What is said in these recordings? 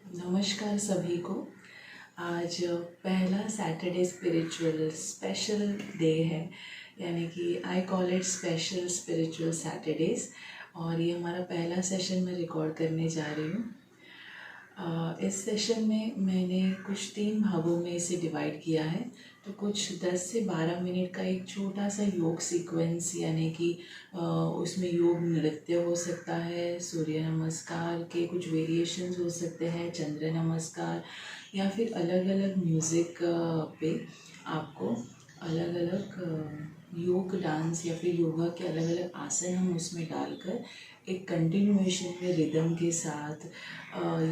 नमस्कार सभी को। आज पहला सैटरडे स्पिरिचुअल स्पेशल डे है, यानी कि I call it special spiritual Saturdays. और ये हमारा पहला सेशन मैं रिकॉर्ड करने जा रही हूँ। इस सेशन में मैंने कुछ 3 भागों में इसे डिवाइड किया है। तो कुछ 10 से 12 मिनट का एक छोटा सा योग सीक्वेंस, यानी कि उसमें योग नृत्य हो सकता है, सूर्य नमस्कार के कुछ वेरिएशंस हो सकते हैं, चंद्र नमस्कार, या फिर अलग अलग म्यूज़िक पे आपको अलग अलग योग डांस या फिर योगा के अलग अलग आसन हम उसमें डालकर एक कंटिन्यूएशन में रिदम के साथ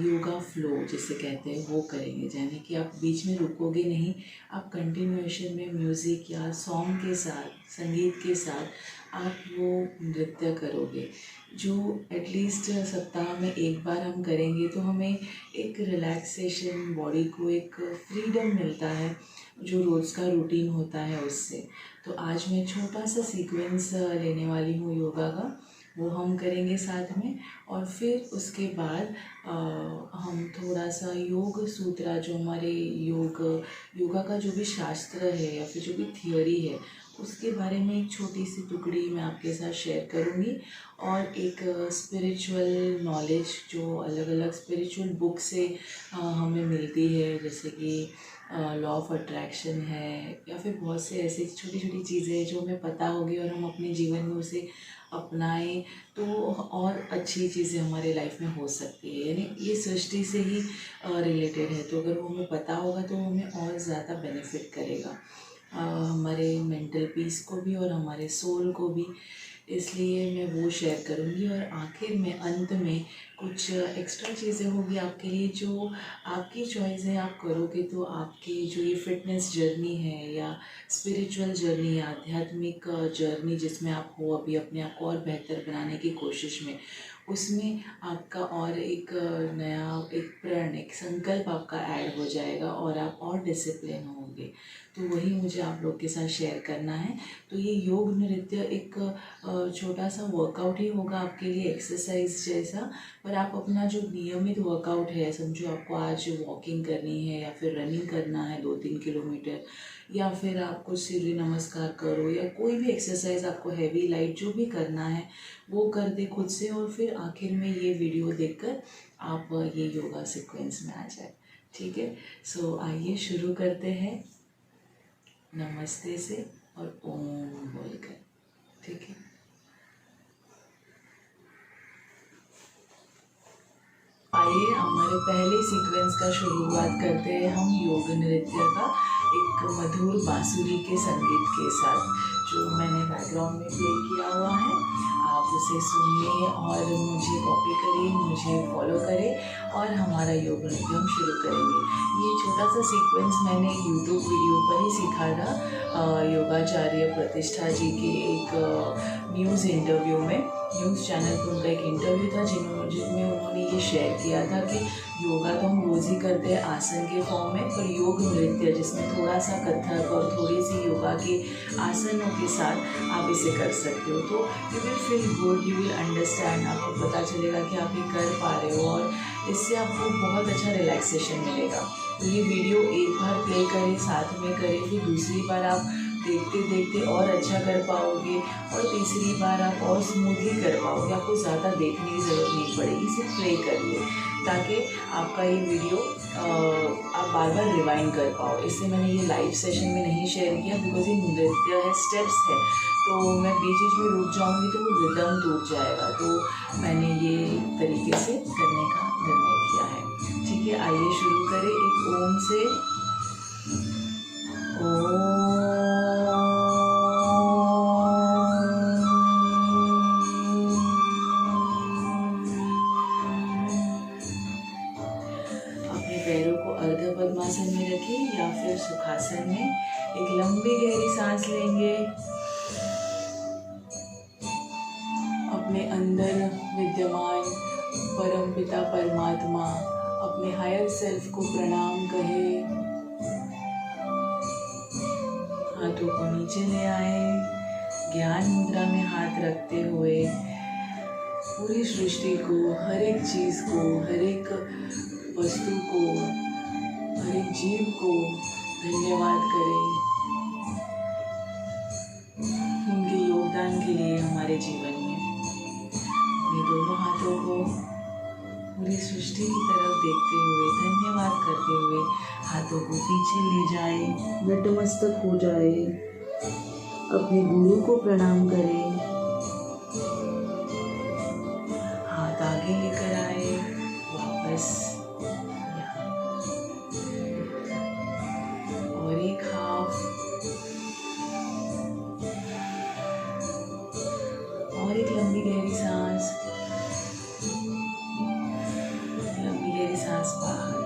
योगा फ्लो जिसे कहते हैं वो करेंगे। यानी कि आप बीच में रुकोगे नहीं, आप कंटिन्यूएशन में म्यूज़िक या सॉन्ग के साथ, संगीत के साथ आप वो नृत्य करोगे, जो एटलीस्ट सप्ताह में एक बार हम करेंगे तो हमें एक रिलैक्सेशन, बॉडी को एक फ्रीडम मिलता है जो रोज़ का रूटीन होता है उससे। तो आज मैं छोटा सा सीक्वेंस लेने वाली हूँ योगा का, वो हम करेंगे साथ में। और फिर उसके बाद हम थोड़ा सा योग सूत्रा, जो हमारे योगा का जो भी शास्त्र है या फिर जो भी थियोरी है, उसके बारे में एक छोटी सी टुकड़ी मैं आपके साथ शेयर करूँगी। और एक स्पिरिचुअल नॉलेज जो अलग अलग स्पिरिचुअल बुक से हमें मिलती है, जैसे कि लॉ ऑफ अट्रैक्शन है, या फिर बहुत से ऐसे छोटी छोटी चीज़ें जो हमें पता होगी और हम अपने जीवन में उसे अपनाएं तो और अच्छी चीज़ें हमारे लाइफ में हो सकती है। यानी ये सृष्टि से ही रिलेटेड है, तो अगर वो हमें पता होगा तो हमें और ज़्यादा बेनिफिट करेगा, हमारे मेंटल पीस को भी और हमारे सोल को भी। इसलिए मैं वो शेयर करूँगी। और आखिर में, अंत में कुछ एक्स्ट्रा चीज़ें होगी आपके लिए, जो आपकी चॉइस है, आप करोगे तो आपकी जो ये फिटनेस जर्नी है या स्पिरिचुअल जर्नी या आध्यात्मिक जर्नी जिसमें आप हो अभी अपने आप को और बेहतर बनाने की कोशिश में, उसमें आपका और एक नया एक प्रण, एक संकल्प आपका ऐड हो जाएगा और आप और डिसिप्लिन होंगे। तो वही मुझे आप लोग के साथ शेयर करना है। तो ये योग नृत्य एक छोटा सा वर्कआउट ही होगा आपके लिए, एक्सरसाइज जैसा। पर आप अपना जो नियमित वर्कआउट है, समझो आपको आज वॉकिंग करनी है या फिर रनिंग करना है 2-3 किलोमीटर, या फिर आपको सूर्य नमस्कार करो, या कोई भी एक्सरसाइज आपको हैवी लाइट जो भी करना है वो कर दे खुद से। और फिर आखिर में ये वीडियो देखकर आप ये योगा सीक्वेंस में आ जाए। ठीक है, सो आइए शुरू करते हैं नमस्ते से और ओम बोलकर। ठीक है, आइए हमारे पहले सीक्वेंस का शुरुआत करते हैं हम योग नृत्य का एक मधुर बांसुरी के संगीत के साथ, जो मैंने बैकग्राउंड में प्ले किया हुआ है। आप उसे सुनिए और मुझे कॉपी करिए, मुझे फॉलो करें और हमारा योग नृत्य हम शुरू करेंगे। ये छोटा सा सीक्वेंस मैंने यूट्यूब वीडियो पर ही सीखा था, योगाचार्य प्रतिष्ठा जी के एक न्यूज़ इंटरव्यू में, न्यूज़ चैनल पर उनका एक इंटरव्यू था जिनमें उन्होंने ये शेयर किया था कि योगा तो हम रोज़ ही करते हैं आसन के फॉर्म में, पर योग नृत्य जिसमें थोड़ा सा कथक और थोड़ी सी योगा के आसनों के साथ आप इसे कर सकते हो। तो you will feel good, you will understand, आपको पता चलेगा कि आप ये कर पा रहे हो और इससे आपको बहुत अच्छा रिलैक्सेशन मिलेगा। तो ये वीडियो एक बार प्ले करें, साथ में करें, फिर दूसरी बार आप देखते देखते और अच्छा कर पाओगे, और तीसरी बार आप और स्मूथली कर पाओगे। आपको ज़्यादा देखने की ज़रूरत नहीं पड़ेगी, सिर्फ प्ले करिए ताकि आपका ये वीडियो आप बार बार रिवाइंड कर पाओ। इससे मैंने ये लाइव सेशन में नहीं शेयर किया बिकॉज ये नृत्य है, स्टेप्स है, तो मैं बीच बीच में रुक जाऊँगी तो वो रिदम टूट जाएगा। तो मैंने ये तरीके से करने का निर्णय किया है। ठीक है, आइए शुरू करें एक ओम से। अपने पैरों को अर्ध पद्मासन में रखें या फिर सुखासन में। एक लंबी गहरी सांस लेंगे, अपने अंदर विद्यमान परम पिता परमात्मा, अपने हायर सेल्फ को प्रणाम कहें। हाथों को नीचे ले आए, ज्ञान मुद्रा में हाथ रखते हुए पूरी सृष्टि को, हर एक चीज़ को, हर एक वस्तु को, हर एक जीव को धन्यवाद करें उनके योगदान के लिए हमारे जीवन में। अपने दोनों हाथों को पूरी सृष्टि की तरफ देखते हुए, धन्यवाद करते हुए हाथों को पीछे ले जाए, नतमस्तक हो जाए, अपने गुरु को प्रणाम करें, हाथ आगे लेकर आए, वापस यहाँ, और एक हाफ, और एक लंबी गहरी सांस, सांस बाहर।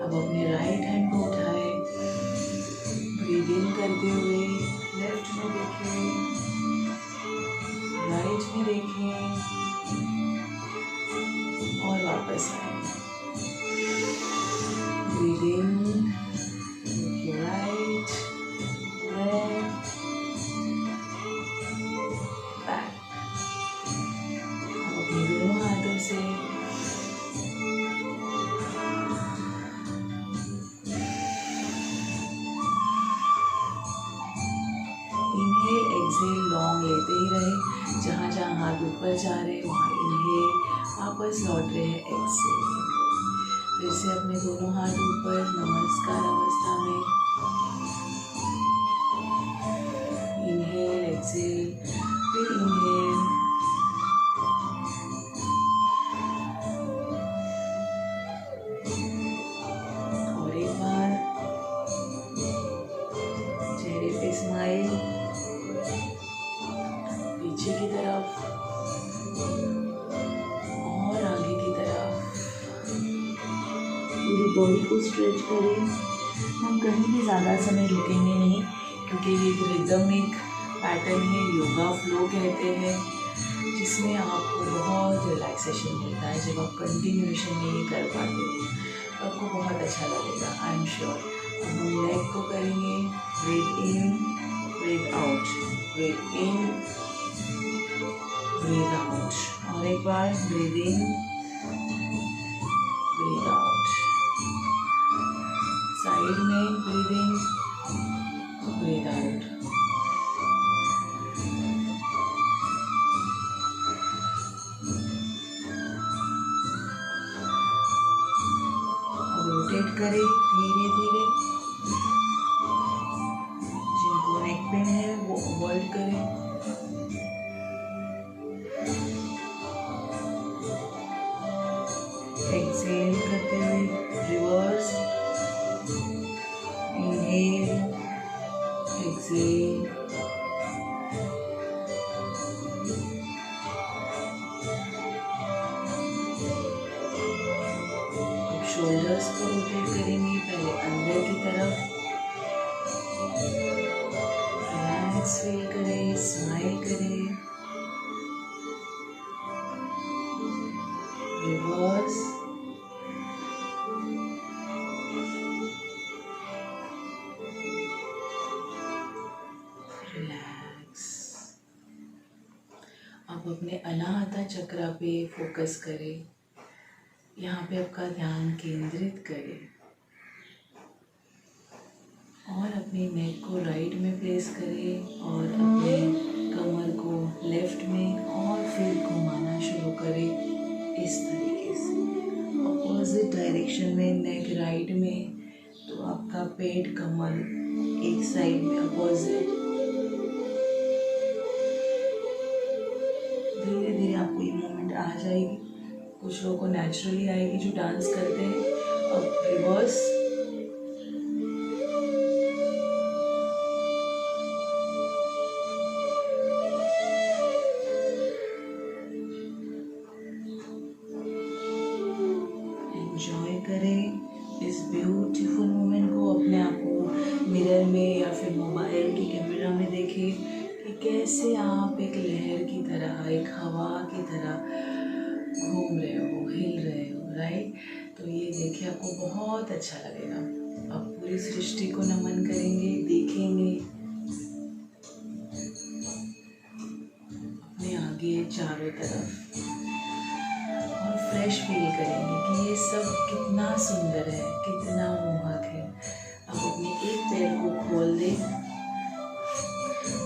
अब अपने राइट हैंड को उठाए, ब्रीद इन करते हुए लेफ्ट में देखें, राइट में देखें और वापस आए। Breathe in, right, left, back. अब अपने दोनों हाथों से एक्सेल लॉन्ग लेते ही रहे, जहाँ जहाँ हाथ ऊपर जा रहे वहाँ इनहेल, वापस लौट रहे हैं एक्सेल। फिर से अपने दोनों हाथ ऊपर नमस्कार अवस्था में, इनहेल एक्सेल, फिर इनहेल, और एक बार चेहरे पे स्माइल, पीछे की तरफ और आगे की तरफ, पूरी बॉडी को स्ट्रेच करें। हम कहीं भी ज़्यादा समय रुकेंगे नहीं, क्योंकि ये एक रिदमिक पैटर्न है, योगा फ्लो कहते हैं, जिसमें आपको बहुत रिलैक्सेशन मिलता है। जब आप कंटिन्यूएशन में ये कर पाते हो तो आपको बहुत अच्छा लगेगा, आई एम श्योर। अब हम लेग को करेंगे, ब्रीथ इन, ब्रीथ आउट, ब्रीथ इन, ब्रीथ आउट, और एक बार ब्रीथ इन, ब्रीथ आउट, साइड में ब्रीथ इन, ब्रीथ आउट। अब रोटेट करें धीरे धीरे, जिनको नेक पेन है वो अवॉइड करें। एक्सेल करते हुए रिवर्स, इनहेल, एक्सेल, अब शोल्डर्स को रोटेट करेंगे, पहले अंदर की तरफ, रिलैक्स फील करें, स्माइल करें, रिवर्स, रिलैक्स। अब अपने अनाहता चक्र पे फोकस करें, यहाँ पे आपका ध्यान केंद्रित करें और अपनी नेक को राइट में प्लेस करें और अपने कमर को लेफ्ट में और फिर घुमाना शुरू करें। इस तरीके से अपोजिट डायरेक्शन में, नेक राइट में तो आपका पेट कमर एक साइड में अपोजिट। धीरे धीरे आपको ये मूवमेंट आ जाएगी, कुछ लोगों को नेचुरली आएगी जो डांस करते हैं। अब रिवर्स, एंजॉय करें इस ब्यूटीफुल मोमेंट को। अपने आप को मिरर में या फिर मोबाइल की कैमरा में देखें कि कैसे आप एक लहर की तरह, एक हवा की तरह घूम रहे हो, हिल रहे हो, राइट। तो ये देखिए, आपको बहुत अच्छा लगेगा। अब पूरी सृष्टि को नमन करेंगे, देखेंगे अपने आगे चारों तरफ और फ्रेश फील करेंगे कि ये सब कितना सुंदर है, कितना मोहक है। अब अपने एक पैर को खोल दें।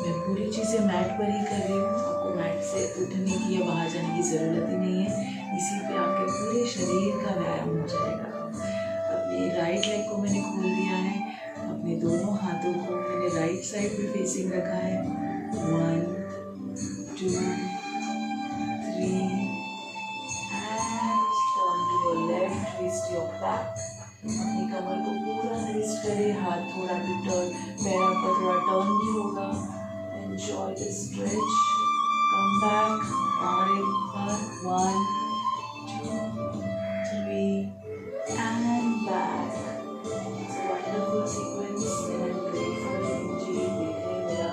मैं पूरी चीज़ें मैट पर ही कर रही हूँ, आपको मैट से उठने की या बाहर जाने की ज़रूरत ही नहीं है। इसी पे आपके पूरे शरीर का व्यायाम हो जाएगा। अपने राइट लेग को मैंने खोल दिया है, अपने दोनों हाथों को मैंने राइट साइड पे फेसिंग रखा है। 1 2 3 and turn to your left, twist your back। अपनी कमर को पूरा ट्विस्ट करें, हाथ थोड़ा टर्न, पैर आपका थोड़ा टर्न भी होगा। Enjoy the stretch, come back और एक बार 1 2 3 and back। It's a wonderful sequence and I'm grateful कि मुझे ये देखने मिला।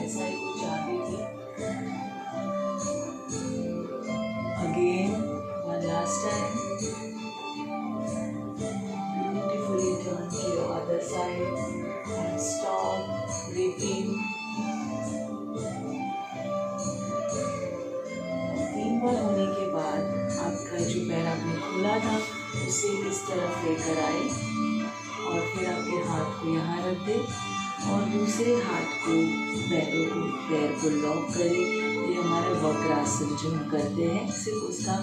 ऐसा ही कुछ आगे भी। Again, one last time। Beautifully turn to your other side and stop, repeat। 3 बार होने के बाद आपका जो पैर आपने खोला था उसे इस तरफ लेकर आए और फिर आपके हाथ को यहाँ रख दें और दूसरे हाथ को पैर को लॉक करें। ये हमारा वक्रासन जो हम करते हैं, सिर्फ उसका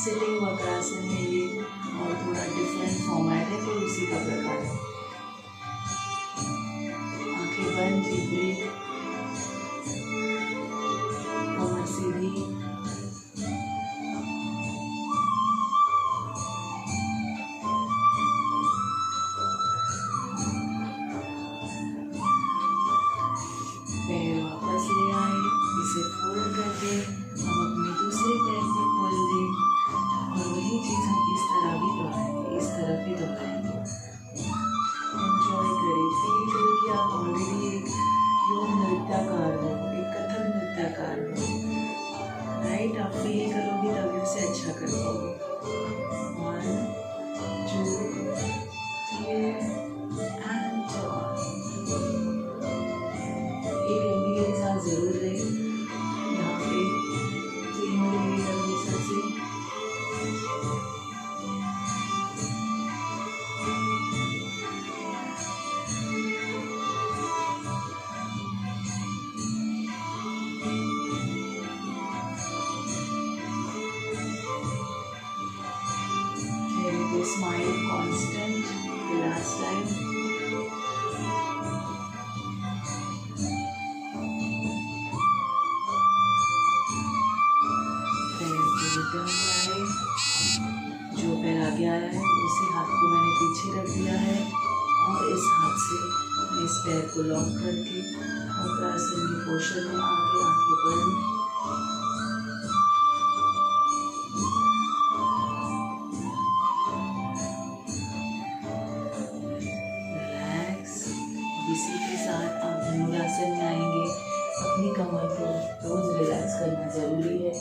सिटिंग वक्रासन है ये और थोड़ा डिफरेंट फॉर्मेट है, तो उसी का प्रकार है। आंखें बंद, डीप ब्रीथ, कमर सीधी। पैर वापस ले आए, इसे फोल्ड कर दें। हम अपने दूसरे पैर को खोल दें और वही चीज़ हम इस तरह भी दोहराएंगे, इस तरफ भी दोहराएंगे। एंजॉय करें, फील करें कि आप ऑलरेडी एक योग नृत्यकार हो, एक कथक नृत्यकार हो। राइट, आप फील करोगे तभी उसे अच्छा कर पाओगे। 1 2 3 and turn। एक लंबी गहरी सांस जरूर लें, यहाँ पे 3 मिलीमीटर हमेशा से। Smile constant the last time। पैर को रिटर्न लाए, जो पैर आगे आया है उसी हाथ को मैंने पीछे रख दिया है और इस हाथ से मैं इस पैर को लॉक करके वक्रासन की पोस्चर में आगे आंखें बंद। इसी के साथ आप धनुरासन में आएंगे। अपनी कमर को रोज रिलैक्स करना जरूरी है।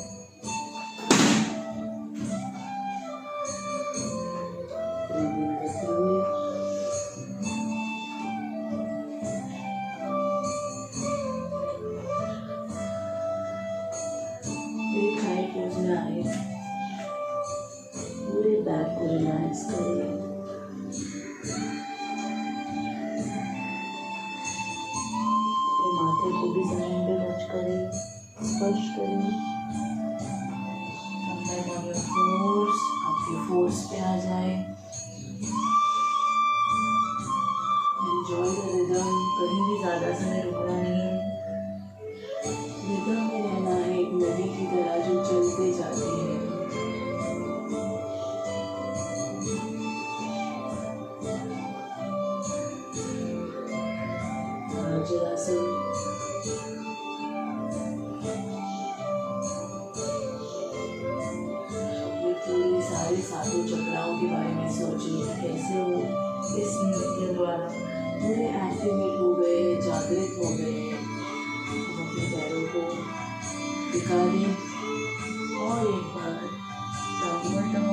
एक हाई पोज में आए, पूरे बैक को रिलैक्स करें। माथे को भी जमीन पे टच करें, स्पर्श करें। फोर्स आपके फोर्स पे आ जाए। एंजॉय द रिदम, कहीं भी ज़्यादा समय रुकना नहीं है, रिदम में रहना है, एक नदी की तरह जो चलते जाती है। वज्रासन, पूरी सारे सातों चक्राओं के बारे में सोचिए, कैसे वो इस नृत्य द्वारा पूरे एक्टिवेट हो गए, जागृत हो गए। अपने पैरों को दिखा दें और एक बार डाउनवर्ड डॉग,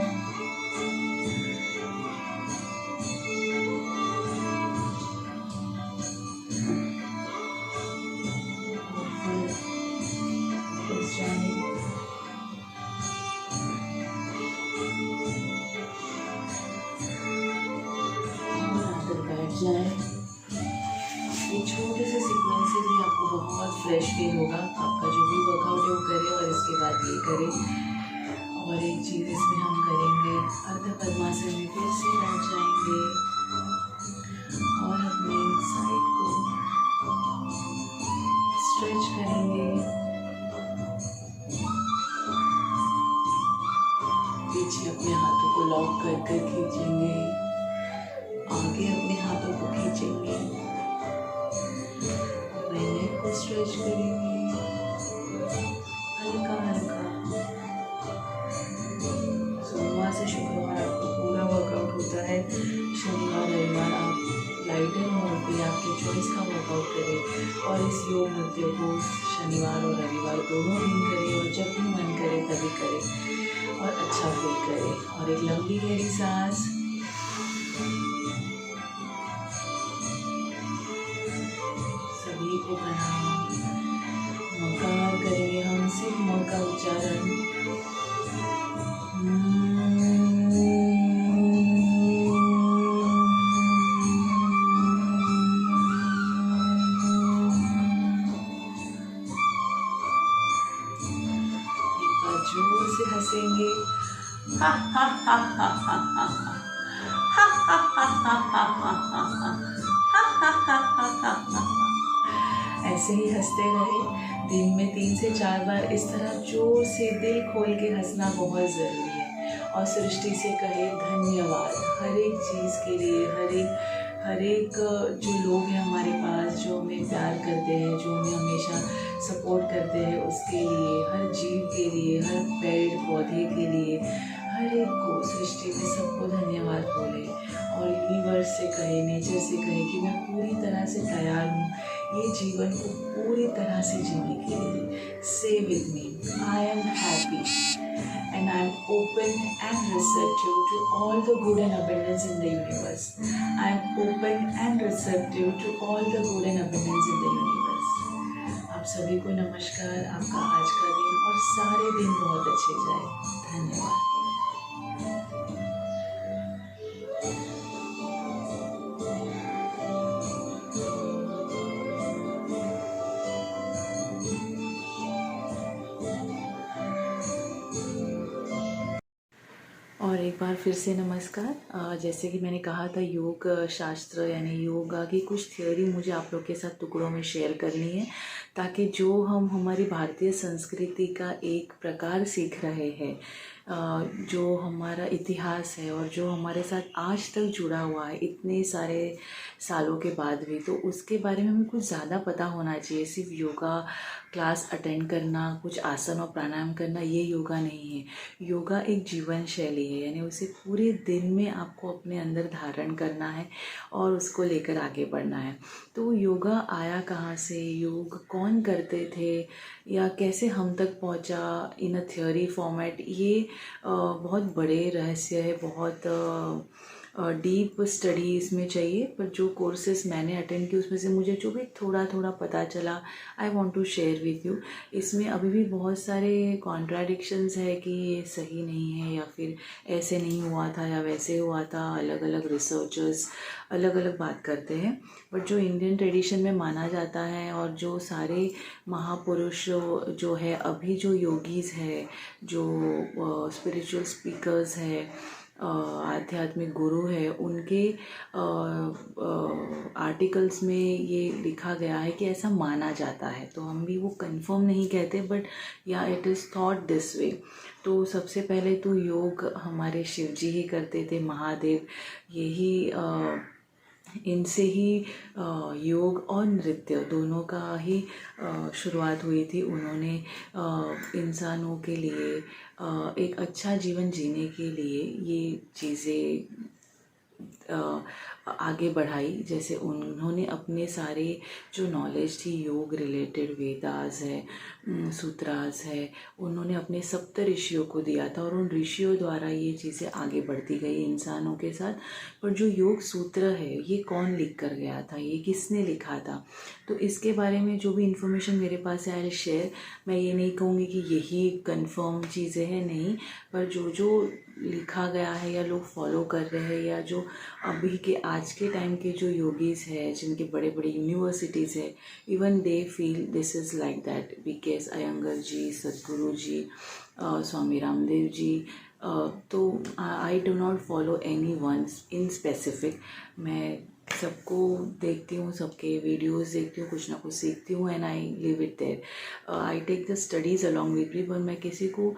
जाए। ये छोटे से सीक्वेंस से भी आपको बहुत फ्रेश फील होगा। आपका जो भी वर्कआउट है वो करें और इसके बाद ये करें। और एक चीज़ इसमें हम करेंगे, अर्ध पद्मासन में फिर से बैठ जाएंगे और अपने साइड को स्ट्रेच करेंगे। पीछे अपने हाथों को लॉक कर कर खींचेंगे, आगे अपने हाथों को खींचेंगे, अपने नेक को स्ट्रेच करेंगे हल्का हल्का। सोमवार से शुक्रवार आपको पूरा वर्कआउट होता है। शनिवार रविवार आप लाइटर मोड पे आपके चॉइस का वर्कआउट करें और इस योग नृत्य को शनिवार और रविवार दोनों दिन करें और जब भी मन करे तभी करें और अच्छा फील करें। और एक लंबी गहरी सांस। सभी को प्रणाम। मकार करेंगे हम, सिर्फ म का उच्चारण। जोर से हंसेंगे, हा हा हा हा हा हा हा हा हा हा हा हा। ऐसे ही हंसते रहे। दिन में 3 से 4 बार इस तरह जोर से दिल खोल के हंसना बहुत ज़रूरी है। और सृष्टि से कहे धन्यवाद हर एक चीज़ के लिए, हर एक जो लोग हैं हमारे पास, जो हमें प्यार करते हैं, जो हमें हमेशा सपोर्ट करते हैं, उसके लिए, हर जीव के लिए, हर पेड़ पौधे के लिए, हर एक को सृष्टि में सबको धन्यवाद बोले। और यूनिवर्स से कहे, नेचर से कहे कि मैं पूरी तरह से तैयार हूँ ये जीवन को पूरी तरह से जीने के लिए। से with me, I am happy and I am open and receptive to all the good and abundance in the universe. I am open and receptive to all the good and abundance in the universe. आप सभी को नमस्कार। आपका आज का दिन और सारे दिन बहुत अच्छे जाए। धन्यवाद। और एक बार फिर से नमस्कार। जैसे कि मैंने कहा था, योग शास्त्र यानी योगा की कुछ थ्योरी मुझे आप लोग के साथ टुकड़ों में शेयर करनी है, ताकि जो हम हमारी भारतीय संस्कृति का एक प्रकार सीख रहे हैं, जो हमारा इतिहास है और जो हमारे साथ आज तक जुड़ा हुआ है इतने सारे सालों के बाद भी, तो उसके बारे में हमें कुछ ज़्यादा पता होना चाहिए। सिर्फ योगा क्लास अटेंड करना, कुछ आसन और प्राणायाम करना, ये योगा नहीं है। योगा एक जीवन शैली है, यानी उसे पूरे दिन में आपको अपने अंदर धारण करना है और उसको लेकर आगे बढ़ना है। तो योगा आया कहाँ से, योग कौन करते थे, या कैसे हम तक पहुँचा इन अ थ्योरी फॉर्मेट, ये बहुत बड़े रहस्य है, बहुत डीप स्टडी इसमें चाहिए। पर जो कोर्सेज मैंने अटेंड किए उसमें से मुझे जो भी थोड़ा थोड़ा पता चला, I want to share with you. इसमें अभी भी बहुत सारे कॉन्ट्राडिक्शंस है कि ये सही नहीं है, या फिर ऐसे नहीं हुआ था या वैसे हुआ था। अलग अलग रिसर्चर्स अलग अलग बात करते हैं, बट जो इंडियन ट्रेडिशन में माना जाता है और जो सारे महापुरुष जो है, अभी जो योगीज़ है, जो स्पिरिचुअल स्पीकर्स है, आध्यात्मिक गुरु है, उनके आर्टिकल्स में ये लिखा गया है कि ऐसा माना जाता है। तो हम भी वो कंफर्म नहीं कहते, बट या it is thought this way. तो सबसे पहले तो योग हमारे शिव जी ही करते थे, महादेव। यही इनसे ही योग और नृत्य दोनों का ही शुरुआत हुई थी। उन्होंने इंसानों के लिए एक अच्छा जीवन जीने के लिए ये चीज़ें आगे बढ़ाई। जैसे उन्होंने अपने सारे जो नॉलेज थी योग रिलेटेड, वेदास है, सूत्रास है, उन्होंने अपने सप्त ऋषियों को दिया था और उन ऋषियों द्वारा ये चीज़ें आगे बढ़ती गई इंसानों के साथ। पर जो योग सूत्र है ये कौन लिख कर गया था, ये किसने लिखा था, तो इसके बारे में जो भी इन्फॉर्मेशन मेरे पास है आई शेयर। मैं ये नहीं कहूँगी कि यही कंफर्म चीज़ें हैं, नहीं, पर जो जो लिखा गया है या लोग फॉलो कर रहे हैं, या जो अभी के आज के टाइम के जो योगीज है, जिनके बड़े बड़े यूनिवर्सिटीज़ है, even they feel this is like that. BKS Iyengar ji, Sadhguru ji, Swami Ramdev ji. तो I do not follow any one in specific. मैं सबको देखती हूँ, सबके वीडियोस देखती हूँ, कुछ ना कुछ सीखती हूँ, and I leave it there. I take the studies along with me, पर मैं किसी को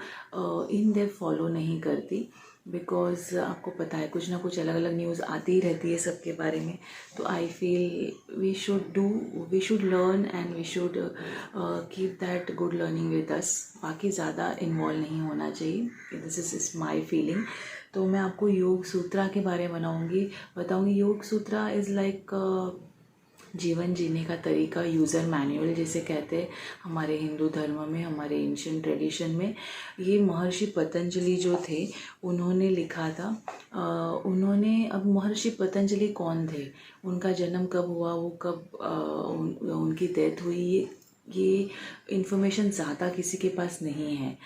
इन डेप्थ फॉलो नहीं करती, बिकॉज आपको पता है कुछ ना कुछ अलग अलग न्यूज़ आती ही रहती है सबके बारे में। तो I feel we should learn and we should keep that good learning with us. बाकी ज़्यादा इन्वॉल्व नहीं होना चाहिए। This is my feeling. तो मैं आपको योग सूत्रा के बारे में बताऊँगी। योग सूत्रा इज़ लाइक जीवन जीने का तरीका, यूज़र मैनुअल जिसे कहते हैं हमारे हिंदू धर्म में, हमारे एंशिएंट ट्रेडिशन में। ये महर्षि पतंजलि जो थे उन्होंने लिखा था। अब महर्षि पतंजलि कौन थे, उनका जन्म कब हुआ, वो कब उनकी डेथ हुई, ये इन्फॉर्मेशन ज़्यादा किसी के पास नहीं है।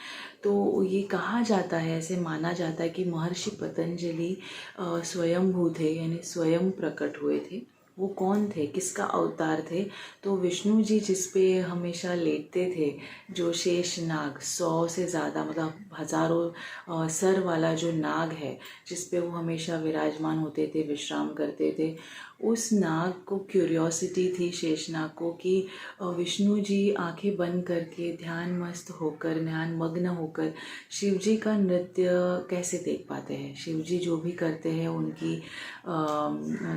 तो ये कहा जाता है, ऐसे माना जाता है कि महर्षि पतंजलि स्वयंभू थे, यानी स्वयं प्रकट हुए थे। वो कौन थे, किसका अवतार थे? तो विष्णु जी जिस पे हमेशा लेटते थे, जो शेष नाग, 100 से ज़्यादा मतलब हज़ारों सर वाला जो नाग है, जिस पे वो हमेशा विराजमान होते थे, विश्राम करते थे, उस नाग को क्यूरियोसिटी थी, शेषनाग को, कि विष्णु जी आंखें बंद करके ध्यान मस्त होकर, ध्यान मग्न होकर शिव जी का नृत्य कैसे देख पाते हैं। शिव जी जो भी करते हैं, उनकी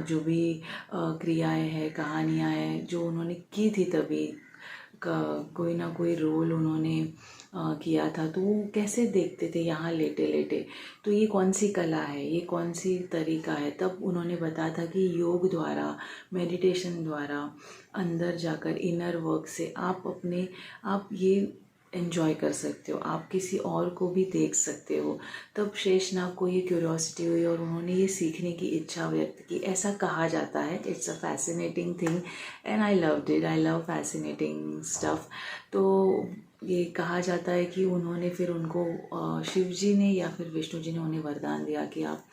जो भी क्रियाएं हैं, कहानियां हैं जो उन्होंने की थी, तभी कोई ना कोई रोल उन्होंने किया था, तो वो कैसे देखते थे यहाँ लेटे लेटे। तो ये कौन सी कला है, ये कौन सी तरीका है? तब उन्होंने बताया था कि योग द्वारा, मेडिटेशन द्वारा, अंदर जाकर इनर वर्क से आप ये एंजॉय कर सकते हो, आप किसी और को भी देख सकते हो। तब शेषनाग को ये क्यूरियोसिटी हुई और उन्होंने ये सीखने की इच्छा व्यक्त की। ऐसा कहा जाता है। It's a fascinating thing and I loved it. I love fascinating stuff. तो ये कहा जाता है कि उन्होंने फिर उनको शिव जी ने या फिर विष्णु जी ने उन्हें वरदान दिया कि आप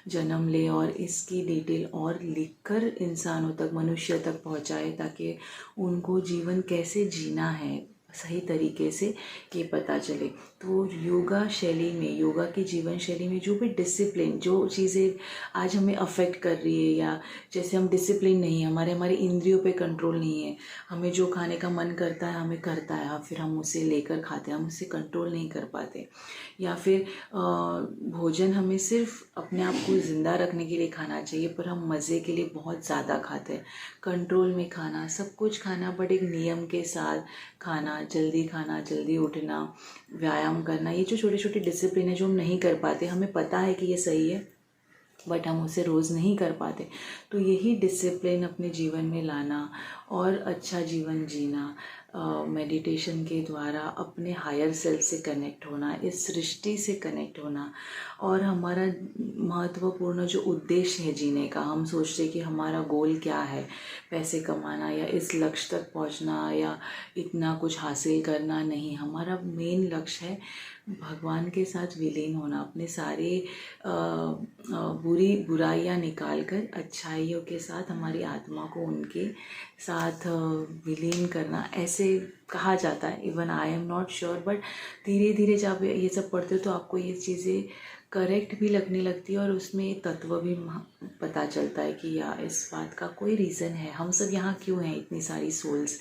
जन्म ले और इसकी डिटेल और लिखकर इंसानों तक, मनुष्य तक पहुंचाए, ताकि उनको जीवन कैसे जीना है सही तरीके से ये पता चले। तो योगा शैली में, योगा की जीवन शैली में जो भी डिसिप्लिन, जो चीज़ें आज हमें अफेक्ट कर रही है, या जैसे हम डिसिप्लिन नहीं है, हमारी इंद्रियों पे कंट्रोल नहीं है, हमें जो खाने का मन करता है हमें करता है, फिर हम उसे लेकर खाते हैं, हम उसे कंट्रोल नहीं कर पाते। या फिर भोजन हमें सिर्फ अपने आप को ज़िंदा रखने के लिए खाना चाहिए, पर हम मज़े के लिए बहुत ज़्यादा खाते हैं। कंट्रोल में खाना, सब कुछ खाना, बट एक नियम के साथ खाना, जल्दी उठना, व्यायाम करना, ये जो छोटे छोटे डिसिप्लिन है जो हम नहीं कर पाते, हमें पता है कि ये सही है बट हम उसे रोज़ नहीं कर पाते। तो यही डिसिप्लिन अपने जीवन में लाना और अच्छा जीवन जीना, मेडिटेशन के द्वारा अपने हायर सेल्फ से कनेक्ट होना, इस सृष्टि से कनेक्ट होना, और हमारा महत्वपूर्ण जो उद्देश्य है जीने का, हम सोचते कि हमारा गोल क्या है, पैसे कमाना या इस लक्ष्य तक पहुंचना या इतना कुछ हासिल करना, नहीं। हमारा मेन लक्ष्य है भगवान के साथ विलीन होना, अपने सारे बुराइयाँ निकाल कर अच्छाइयों के साथ हमारी आत्मा को उनके साथ विलीन करना, ऐसे कहा जाता है। Even I am not sure, but धीरे धीरे जब ये सब पढ़ते हो तो आपको ये चीज़ें करेक्ट भी लगने लगती है और उसमें तत्व भी पता चलता है कि या इस बात का कोई रीज़न है, हम सब यहाँ क्यों हैं, इतनी सारी सोल्स,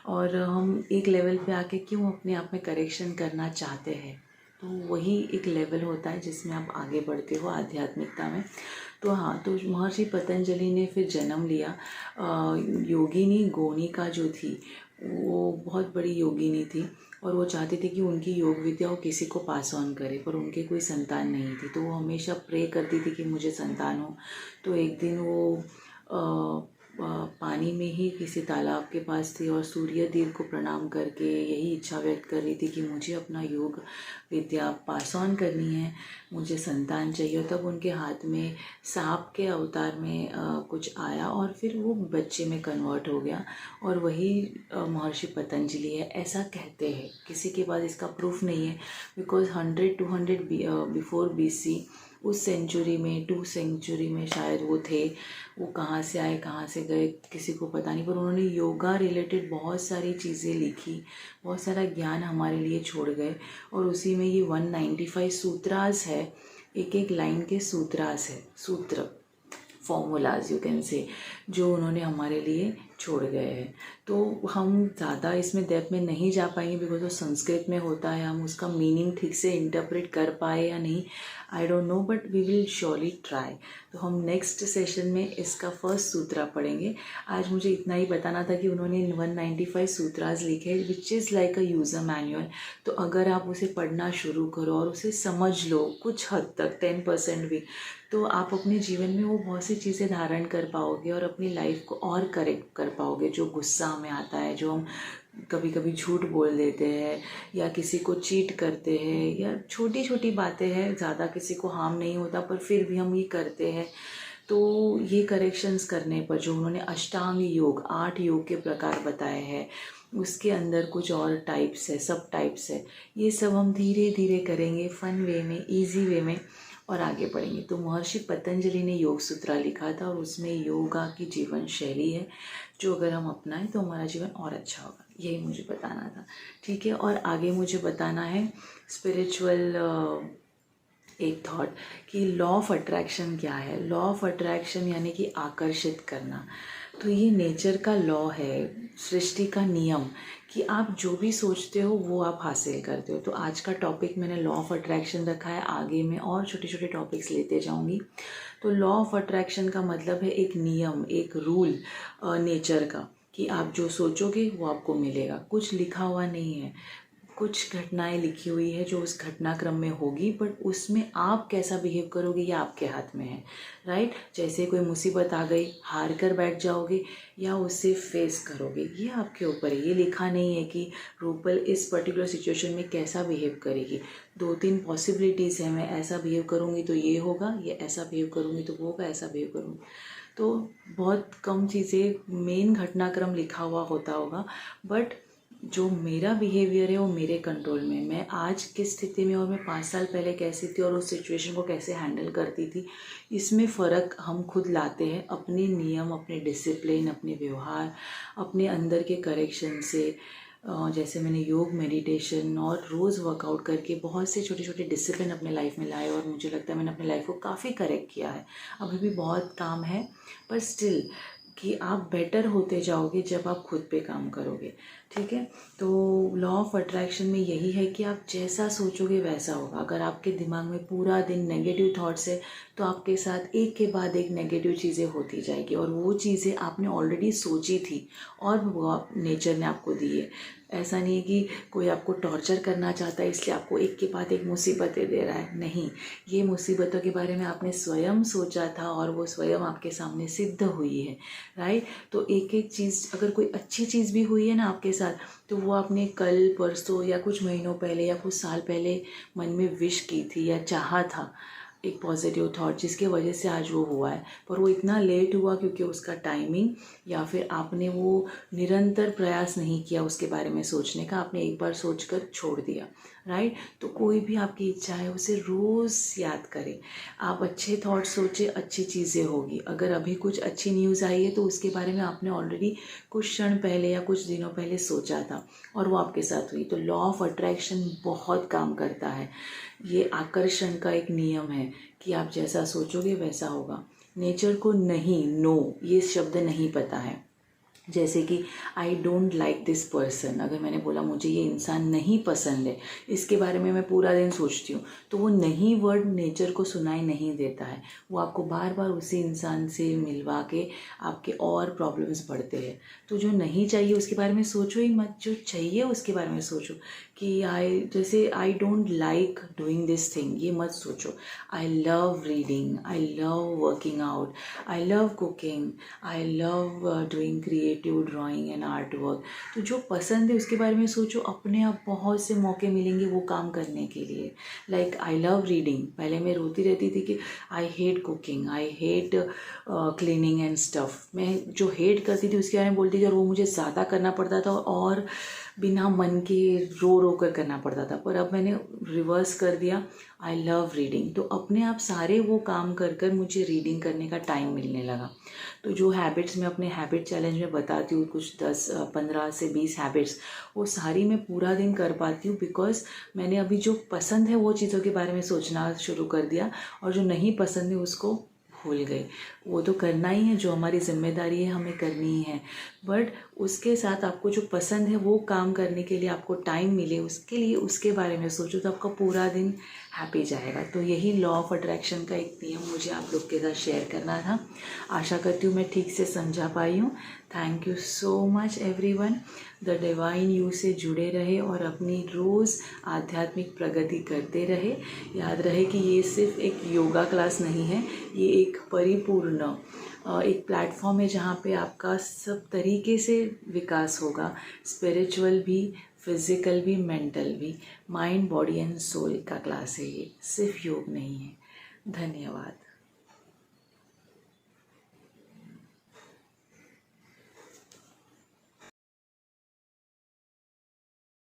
और हम एक लेवल पे आके क्यों अपने आप में करेक्शन करना चाहते हैं। तो वही एक लेवल होता है जिसमें आप आगे बढ़ते हो आध्यात्मिकता में। तो हाँ, तो महर्षि पतंजलि ने फिर जन्म लिया। योगिनी गोनिका जो थी वो बहुत बड़ी योगिनी थी और वो चाहती थी कि उनकी योग विद्या वो किसी को पास ऑन करे, पर उनके कोई संतान नहीं थी। तो वो हमेशा प्रे करती थी कि मुझे संतान हो। तो एक दिन वो पानी में ही किसी तालाब के पास थी और सूर्य देव को प्रणाम करके यही इच्छा व्यक्त कर रही थी कि मुझे अपना योग विद्या पास ऑन करनी है, मुझे संतान चाहिए। तब उनके हाथ में सांप के अवतार में कुछ आया और फिर वो बच्चे में कन्वर्ट हो गया और वही महर्षि पतंजलि है, ऐसा कहते हैं। किसी के पास इसका प्रूफ नहीं है, बिकॉज 100-200 बिफोर BC उस सेंचुरी में 2 सेंचुरी में शायद वो थे। वो कहाँ से आए कहाँ से गए किसी को पता नहीं, पर उन्होंने योगा रिलेटेड बहुत सारी चीज़ें लिखी, बहुत सारा ज्ञान हमारे लिए छोड़ गए। और उसी में ये 195 सूत्रास है, एक एक लाइन के सूत्रास है, सूत्र फॉर्मूलाज यू कैन से, जो उन्होंने हमारे लिए छोड़ गए हैं। तो हम ज़्यादा इसमें डेप्थ में नहीं जा पाएंगे बिकॉज वो संस्कृत में होता है, हम उसका मीनिंग ठीक से इंटरप्रेट कर पाए या नहीं I don't know, but we will surely try. तो हम नेक्स्ट सेशन में इसका फर्स्ट सूत्रा पढ़ेंगे। आज मुझे इतना ही बताना था कि उन्होंने 195 सूत्राज लिखे which is like a user manual. तो अगर आप उसे पढ़ना शुरू करो और उसे समझ लो कुछ हद तक 10% भी, तो आप अपने जीवन में वो बहुत सी चीज़ें धारण कर पाओगे और अपनी लाइफ को और करेक्ट कर पाओगे। जो गुस्सा हमें आता है, जो हम कभी कभी झूठ बोल देते हैं या किसी को चीट करते हैं, या छोटी छोटी बातें हैं, ज़्यादा किसी को हार्म नहीं होता पर फिर भी हम ये करते हैं। तो ये करेक्शंस करने पर जो उन्होंने अष्टांग योग 8 योग के प्रकार बताए हैं, उसके अंदर कुछ और टाइप्स है, सब टाइप्स है, ये सब हम धीरे धीरे करेंगे फन वे में, इजी वे में और आगे बढ़ेंगे। तो महर्षि पतंजलि ने योग सूत्रा लिखा था और उसमें योगा की जीवन शैली है जो अगर हम अपनाएं तो हमारा जीवन और अच्छा होगा। यही मुझे बताना था, ठीक है। और आगे मुझे बताना है स्पिरिचुअल एक थॉट कि लॉ ऑफ अट्रैक्शन क्या है। लॉ ऑफ अट्रैक्शन यानी कि आकर्षित करना। तो ये नेचर का लॉ है, सृष्टि का नियम कि आप जो भी सोचते हो वो आप हासिल करते हो। तो आज का टॉपिक मैंने लॉ ऑफ अट्रैक्शन रखा है, आगे मैं और छोटे छोटे टॉपिक्स लेते जाऊंगी। तो लॉ ऑफ अट्रैक्शन का मतलब है एक नियम, एक रूल नेचर का कि आप जो सोचोगे वो आपको मिलेगा। कुछ लिखा हुआ नहीं है, कुछ घटनाएं लिखी हुई है जो उस घटनाक्रम में होगी, बट उसमें आप कैसा बिहेव करोगे ये आपके हाथ में है, राइट। जैसे कोई मुसीबत आ गई, हार कर बैठ जाओगे या उसे फेस करोगे, ये आपके ऊपर है। ये लिखा नहीं है कि रूपल इस पर्टिकुलर सिचुएशन में कैसा बिहेव करेगी। 2-3 पॉसिबिलिटीज़ है, मैं ऐसा बिहेव करूँगी तो ये होगा, ये ऐसा बिहेव करूँगी तो वो होगा, ऐसा बिहेव करूँगी। तो बहुत कम चीज़ें मेन घटनाक्रम लिखा हुआ होता होगा, बट जो मेरा बिहेवियर है वो मेरे कंट्रोल में। मैं आज किस स्थिति में और मैं 5 साल पहले कैसी थी और उस सिचुएशन को कैसे हैंडल करती थी, इसमें फ़र्क हम खुद लाते हैं अपने नियम, अपने डिसिप्लिन, अपने व्यवहार, अपने अंदर के करेक्शन से। जैसे मैंने योग, मेडिटेशन और रोज़ वर्कआउट करके बहुत से छोटे छोटे डिसिप्लिन अपने लाइफ में लाए और मुझे लगता है मैंने अपने लाइफ को काफ़ी करेक्ट किया है। अभी भी बहुत काम है, पर स्टिल कि आप बेटर होते जाओगे जब आप खुद पे काम करोगे, ठीक है। तो लॉ ऑफ अट्रैक्शन में यही है कि आप जैसा सोचोगे वैसा होगा। अगर आपके दिमाग में पूरा दिन नेगेटिव थॉट्स है तो आपके साथ एक के बाद एक नेगेटिव चीज़ें होती जाएगी, और वो चीज़ें आपने ऑलरेडी सोची थी और वो नेचर ने आपको दी है। ऐसा नहीं है कि कोई आपको टॉर्चर करना चाहता है इसलिए आपको एक के बाद एक मुसीबतें दे रहा है, नहीं। ये मुसीबतों के बारे में आपने स्वयं सोचा था और वो स्वयं आपके सामने सिद्ध हुई है, राइट। तो एक एक चीज़, अगर कोई अच्छी चीज़ भी हुई है ना आपके साथ, तो वो आपने कल, परसों या कुछ महीनों पहले या कुछ साल पहले मन में विश की थी या चाहा था, एक पॉजिटिव थॉट जिसके वजह से आज वो हुआ है। पर वो इतना लेट हुआ क्योंकि उसका टाइमिंग, या फिर आपने वो निरंतर प्रयास नहीं किया उसके बारे में सोचने का, आपने एक बार सोचकर छोड़ दिया, राइट। तो कोई भी आपकी इच्छा है उसे रोज़ याद करें। आप अच्छे थॉट सोचे, अच्छी चीज़ें होगी। अगर अभी कुछ अच्छी न्यूज़ आई है तो उसके बारे में आपने ऑलरेडी कुछ क्षण पहले या कुछ दिनों पहले सोचा था और वो आपके साथ हुई। तो लॉ ऑफ अट्रैक्शन बहुत काम करता है। ये आकर्षण का एक नियम है कि आप जैसा सोचोगे वैसा होगा। नेचर को नहीं, नो ये शब्द नहीं पता है। जैसे कि I don't like this person, अगर मैंने बोला मुझे ये इंसान नहीं पसंद है, इसके बारे में मैं पूरा दिन सोचती हूँ, तो वो नहीं वर्ड नेचर को सुनाई नहीं देता है। वो आपको बार बार उसी इंसान से मिलवा के आपके और प्रॉब्लम्स बढ़ते हैं। तो जो नहीं चाहिए उसके बारे में सोचो ही मत, जो चाहिए उसके बारे में सोचो। कि जैसे I don't like doing this thing, ये मत सोचो। I love reading, I love working out, I love cooking, I love doing creative drawing and art work. तो जो पसंद है उसके बारे में सोचो, अपने आप बहुत से मौके मिलेंगे वो काम करने के लिए। लाइक आई लव रीडिंग, पहले मैं रोती रहती थी कि I hate cooking, I hate cleaning and stuff. मैं जो हेट करती थी उसके बारे में बोलती थी और वो मुझे ज़्यादा करना पड़ता था और बिना मन के रो रो कर करना पड़ता था। पर अब मैंने रिवर्स कर दिया आई लव रीडिंग। तो अपने आप सारे वो काम कर कर मुझे रीडिंग करने का टाइम मिलने लगा। तो जो हैबिट्स मैं अपने हैबिट चैलेंज में बताती हूँ, कुछ 10-15 से 20 हैबिट्स, वो सारी मैं पूरा दिन कर पाती हूँ बिकॉज मैंने अभी जो पसंद है वो चीज़ों के बारे में सोचना शुरू कर दिया, और जो नहीं पसंद है उसको भूल गए। वो तो करना ही है, जो हमारी जिम्मेदारी है हमें करनी ही है, बट उसके साथ आपको जो पसंद है वो काम करने के लिए आपको टाइम मिले, उसके लिए उसके बारे में सोचो, तो आपका पूरा दिन हैप्पी जाएगा। तो यही लॉ ऑफ अट्रैक्शन का एक नियम मुझे आप लोग के साथ शेयर करना था। आशा करती हूँ मैं ठीक से समझा पाई हूँ। Thank you so much everyone. The divine you से जुड़े रहे और अपनी रोज़ आध्यात्मिक प्रगति करते रहे। याद रहे कि ये सिर्फ एक योगा क्लास नहीं है, ये एक परिपूर्ण एक प्लेटफॉर्म है जहाँ पे आपका सब तरीके से विकास होगा, स्पिरिचुअल भी, फिज़िकल भी, मेंटल भी। माइंड, बॉडी एंड सोल का क्लास है ये, सिर्फ योग नहीं है। धन्यवाद।